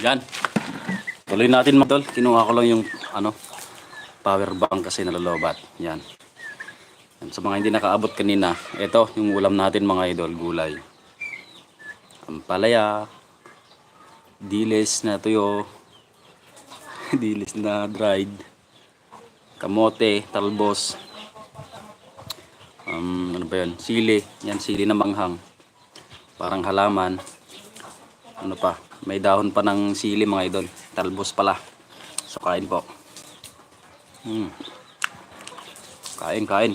Yan. Tuloy natin mga idol. Kinuha ko lang yung power bank kasi nalolobat. Yan. Sa mga hindi nakaabot kanina, ito yung ulam natin mga idol, gulay. Ampalaya, dilis na tuyo, dilis na dried, kamote, talbos, ano ba yun? Sili. Yan, sili na manghang. Parang halaman. Ano pa? May dahon pa ng sili mga idol. Talbos pala. So kain po. Kain, kain.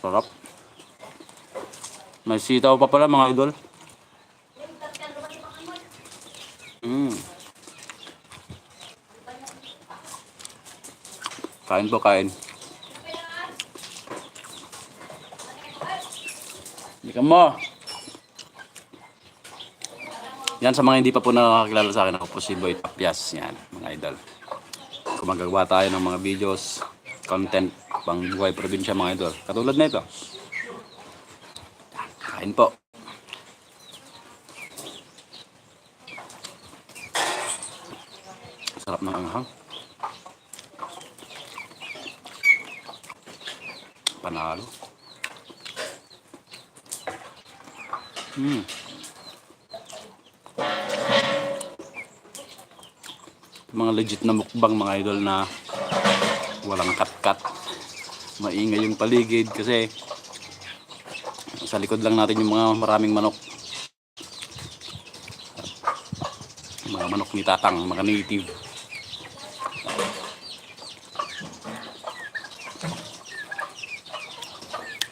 Sarap. May sitaw pa pala mga idol. Kain po, kain. Hindi ka mo. Yan, sa mga hindi pa po nakakilala sa akin, ako po si Boy Tapias. Yan, mga idol. Kung magagawa tayo ng mga videos, content, pang buhay probinsya mga idol. Katulad na ito. Kain po. Sarap ng anghang. Panalo. Mga legit na mukbang mga idol na walang cut-cut. Maingay yung paligid kasi sa likod lang natin yung mga maraming manok. Mga manok ni Tatang, mga native.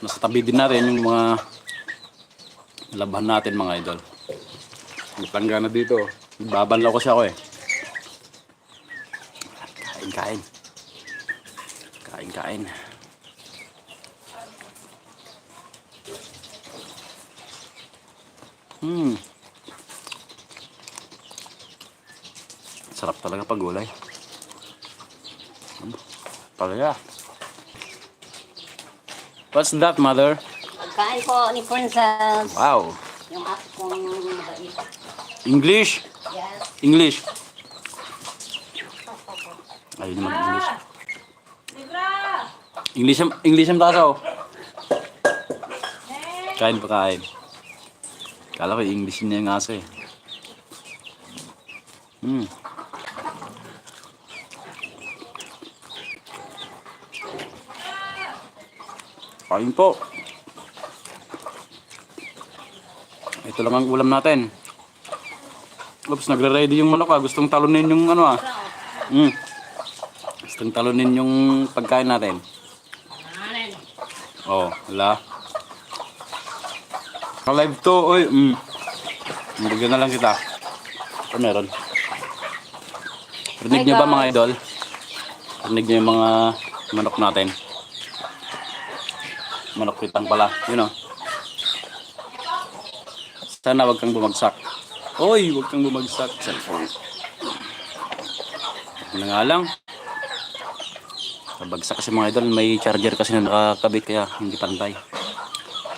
Nasa tabi din natin yung mga labahan natin mga idol. Natangga na dito. Babanlaw kasi ako eh. Kain, kain. Kain, kain. Sarap talaga pag gulay. Palaya. What's that, mother? Pagkain po ni Princess. Wow. Yung akong mabait. English? Yes. English. Ayun mag-English. English ang tasaw. Kain pa kain. Kala ko English niya yung aso eh. Kain po. Ito lang ang ulam natin. Oops, nagre-ready yung manok ah. Gustong talunin yung ano ah. Gustong talunin yung pagkain natin. Oh, wala. Live to, oy. Bigyan na lang kita. Ito meron. Rinig nyo ba mga idol? Rinig nyo yung mga manok natin. Manok pitang pala. Yun o. Sana wag kang bumagsak. Oy, wag kang bumagsak. Cellphone. Ano nga lang. Kabagsak kasi mga idol. May charger kasi na nakakabit kaya hindi pantay.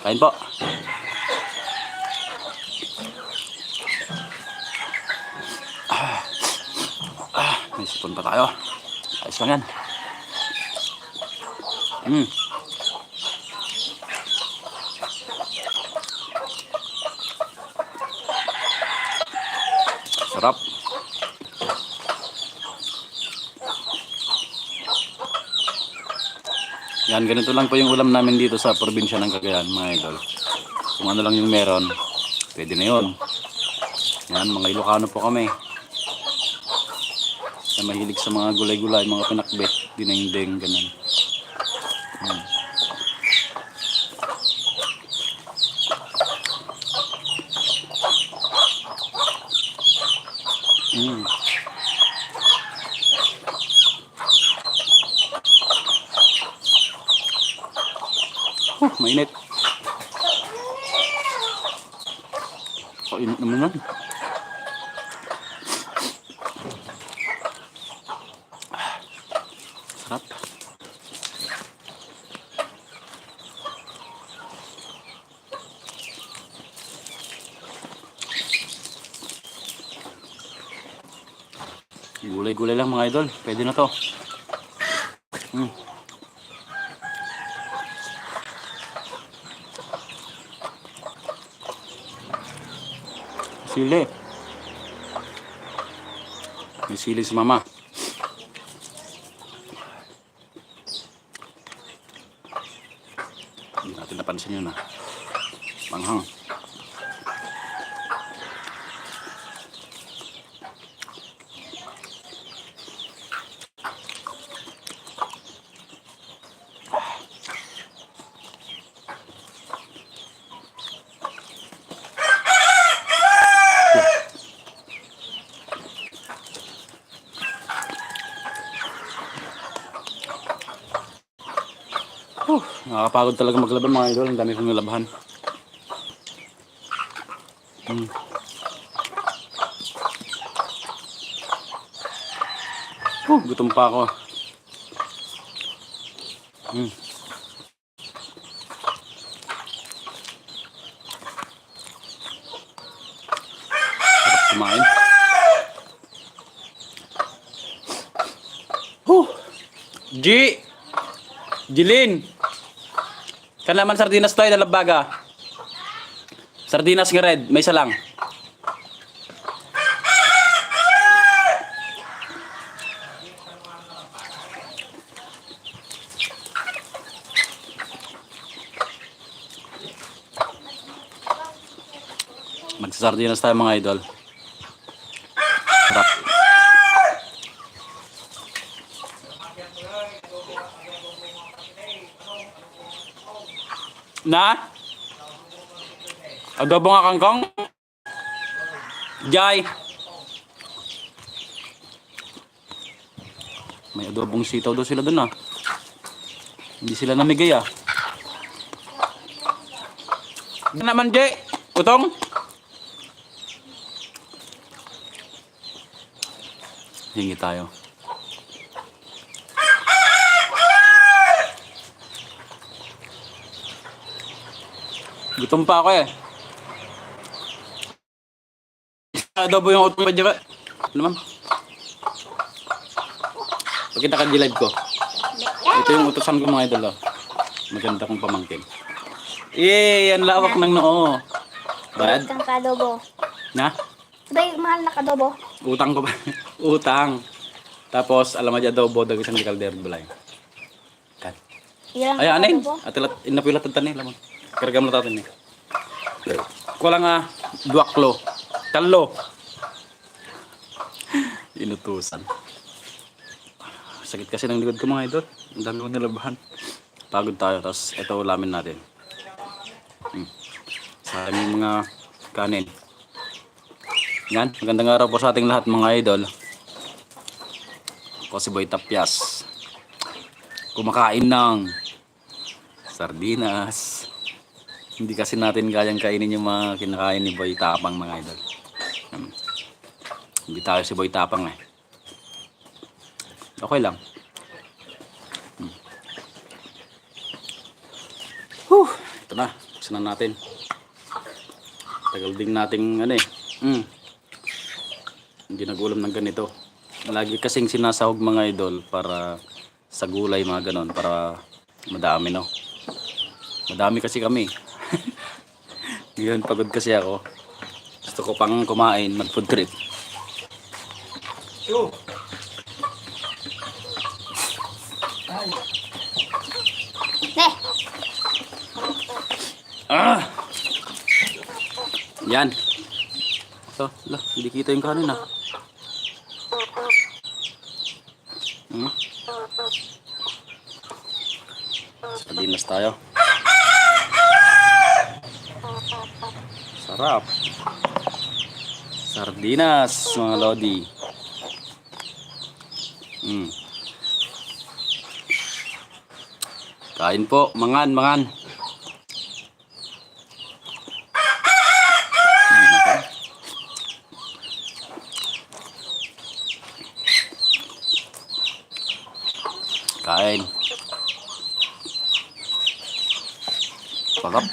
Kain po. May sipon pa tayo. Ayos lang yan. Sarap. Yan, ganito lang po yung ulam namin dito sa probinsya ng Cagayan, mga idol. Kung ano lang yung meron, pwede na yun. Yan, mga Ilocano po kami. Na mahilig sa mga gulay-gulay, mga pinakbet, dinengdeng, ganun. Mainit. Init naman yan. Sarap. Gulay-gulay lang mga idol. Pwede na to. Mm. Sili. May sili si mama. Hindi natin napansin yun, Panghang. Nakakapagod talaga maglaban mga idol. Ang dami kong nilabahan. Gutom pa ako. Sarap kumain. G! Jilin! Kan naman sardinas tayo na labaga. Sardinas nga red, may isa lang. Magsasardinas tayo mga idol. Sarap. Na? Adobo nga kangkong? Jai. May adobong sitaw daw sila dun Hindi sila namigay Ano naman Jai? Utong? Hingi tayo. Gutom pa ako Adobo yung utong pa dyan. Ano ma'am? Pakita ka live ko. Ito yung utosan ko mga idol Maganda kong pamangkin. Yay! Ang lawak ng noo. Bad? Utang ka adobo. Na? Sabay, mahal na kadobo. Utang ko ba? Utang. Tapos, alam mo dyan adobo, dagisang di kalder bulay. Kat. Ilang Ay, anin? adobo? Atilat, inapilat ang tanin. Lamang. Karagam na tatin Kulang duwaklo. Talo. Inutusan. Sakit kasi ng likod ko mga idol. Ang dami kong nilabahan. Pagod tayo. Tapos ito ulamin natin. Sa aming mga kanin. Yan. Magandang araw po sa ating lahat mga idol. Ako si Boy Tapyas. Kumakain ng sardinas. Hindi kasi natin kayang kainin yung mga kinakain ni Boy Tapang mga idol. Hindi tayo si Boy Tapang Okay lang. Ito na. Buksan na natin. Tagal din nating hindi nagulam ng ganito. Lagi kasing sinasahog mga idol para sa gulay mga ganon. Para madami Madami kasi kami. Ngayon pagod kasi ako. Gusto ko pang kumain, mag food trip. Yan. So, hindi kita yung kanin Sardinas tayo. Sarap. Sardinas, mga lodi. Kain po, mangan. Kain. Sarap.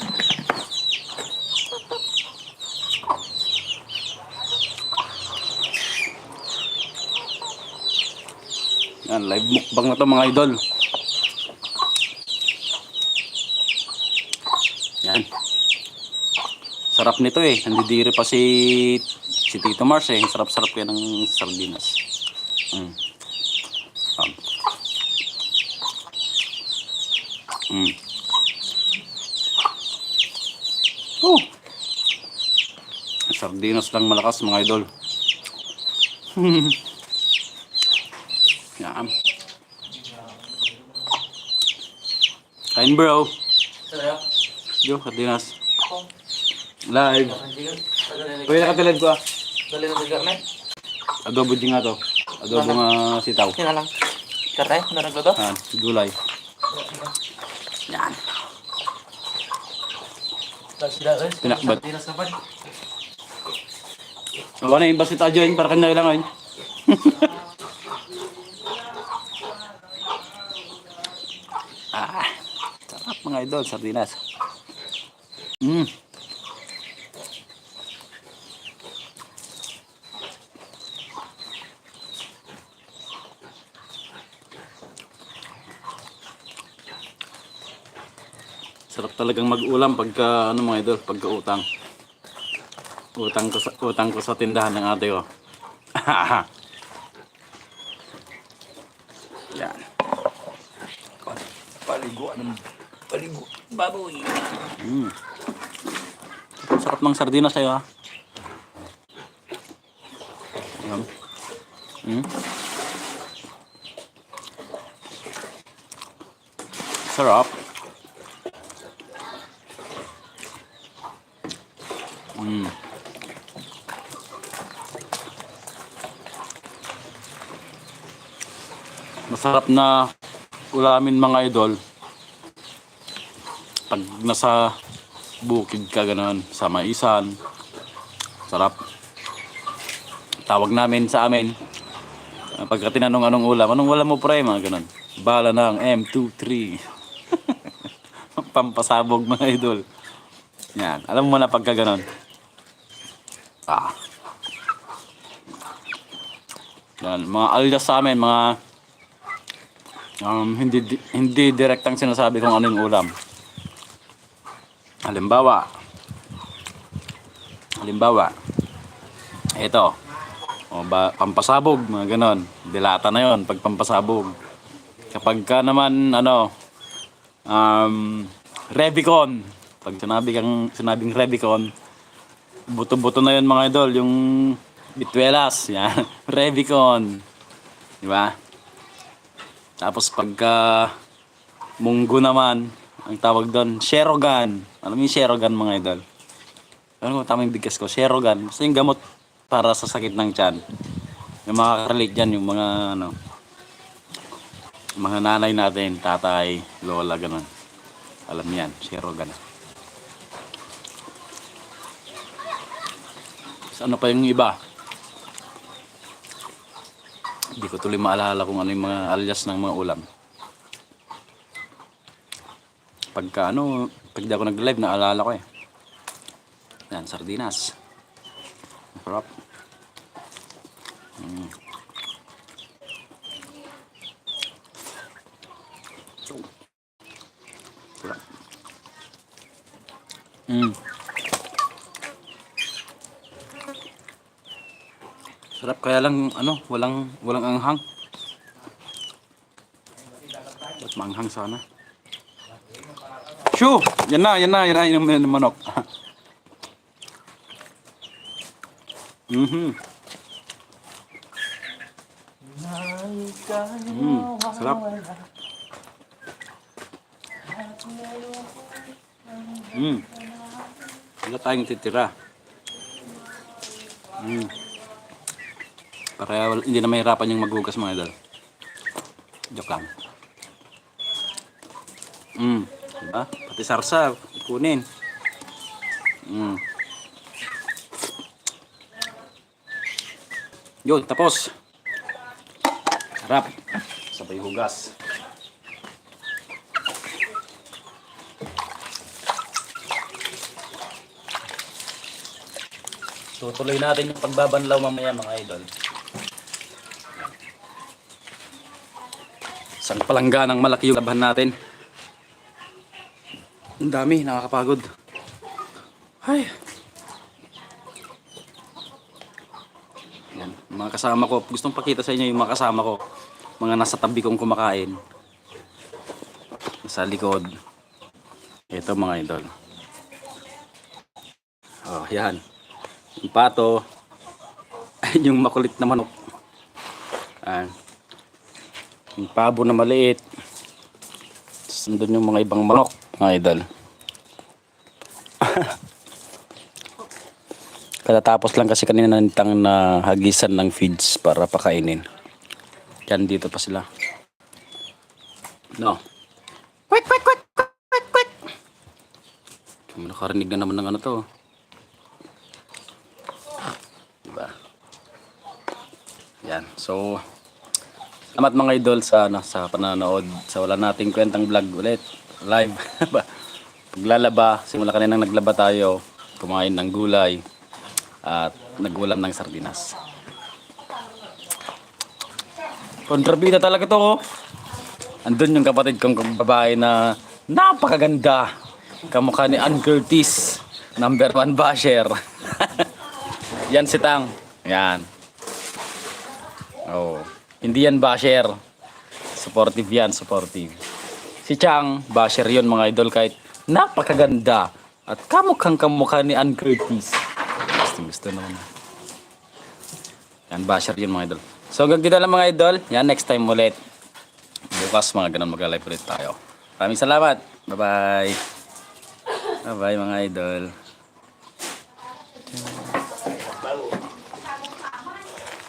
Yan, live mukbang na to mga idol. Yan. Sarap nito eh. Nandidiri pa si Tito Mars eh. Sarap-sarap kaya ng sardinas. Mm. Mm. Oh. Sardinas lang malakas mga idol. Yan. Kain bro. Yo, sardinas. Live. Pwede nakatilad ko ah. Dali na sa garnet. Adobo din nga to. Adobo nga sitaw. Sina lang. Karne, na nagluto. Yan, gulay. Yan. Sila guys. Pinakbat. Sardinas na pa. O ano yung basit adyo yun para kanya lang ngayon. Ah, sarap mga idol, sardinas. Mm. Sarap talagang mag-ulam pagka ano mga idol, pagka utang. Utang ko sa tindahan ng ate ko. Yan. Paligo ng paligo. Baboy. Mm. Sarap ng sardinas sa'yo ha. Yan. Mm. Sarap. Mm. Masarap na ulamin mga idol pag nasa bukid ka gano'n, sa maisan. Sarap. Tawag namin sa amin pagka tinanong anong ulam mo pre, mga gano'n. Bala ng M23. Pampasabog mga idol. Yan, alam mo na pagka gano'n. Ah. Yan, mga alias sa amin, mga hindi direktang sinasabi kung ano yung ulam. Halimbawa, ito, pampasabog, mga ganon. Dilata na yon pag pampasabog. Kapag ka naman, Revicon, pag sinabing Revicon, buto-buto na yon mga idol, yung bitwelas, yan, Revicon, di ba? Tapos pagka munggo naman, ang tawag doon, Sherogan. Alam mo yung Sherogan mga idol? Ano kung tama yung bigkas ko? Sherogan. Basta yung gamot para sa sakit ng tiyan. Yung makaka-relate dyan, yung mga nanay natin, tatay, lola, ganun. Alam yan, Sherogan. So, ano pa yung iba? Hindi ko tuloy maalala kung ano yung mga alias ng mga ulam. Pag di ako nag-live, naalala ko eh. Yan, sardinas. Sarap. Mm. Sarap. Mm. Sarap kaya lang, walang anghang. Ba't maanghang sana? Shoo! Yan na, yung manok. Sarap. Wala tayong titira. Para hindi na mahirapan yung maghugas mga idol. Joke lang. Diba? Pati sarsa, kunin. Yun, tapos. Sarap. Sabay hugas. Tutuloy natin yung pagbabanlaw mamaya mga idol. Isang palangganang malaki yung labahan natin. Ang dami, nakakapagod. Ay. Yan, mga kasama ko. Gustong pakita sa inyo yung mga kasama ko. Mga nasa tabi kong kumakain. Sa likod. Ito mga idol. Oh, yan. Yung pato. Ayun yung makulit na manok. Yung pabo na maliit. Nandun yung mga ibang manok, mga idol. Katatapos lang kasi kanina nitang na hagisan ng feeds para pakainin. Yan, dito pa sila. No. Kwek, kwek, kwek, kwek, kwek, kwek. Nakarinig na naman ng ano to. Diba? Yan. So, salamat mga idol sa pananood. Sa wala nating kwentang vlog ulit. Live. Paglalaba. Simula kaninang naglaba tayo. Kumain ng gulay. At nagulam ng sardinas. Kontrabida talaga to. Oh. Andun yung kapatid kong babae na napakaganda. Kamukha ni Ann Curtis. #1 basher. Yan si Tang. Yan. Oh. Hindi yan basher. Supportive yan, supportive. Si Chang, basher yun mga idol kahit napakaganda. At kamukhang kamukha ni Ann Curtis. Gusto naman. Yan, basher yun mga idol. So hanggang dito lang mga idol. Yan, next time ulit. Bukas mga ganun mag-live ulit tayo. Maraming salamat. Bye-bye. Bye-bye mga idol.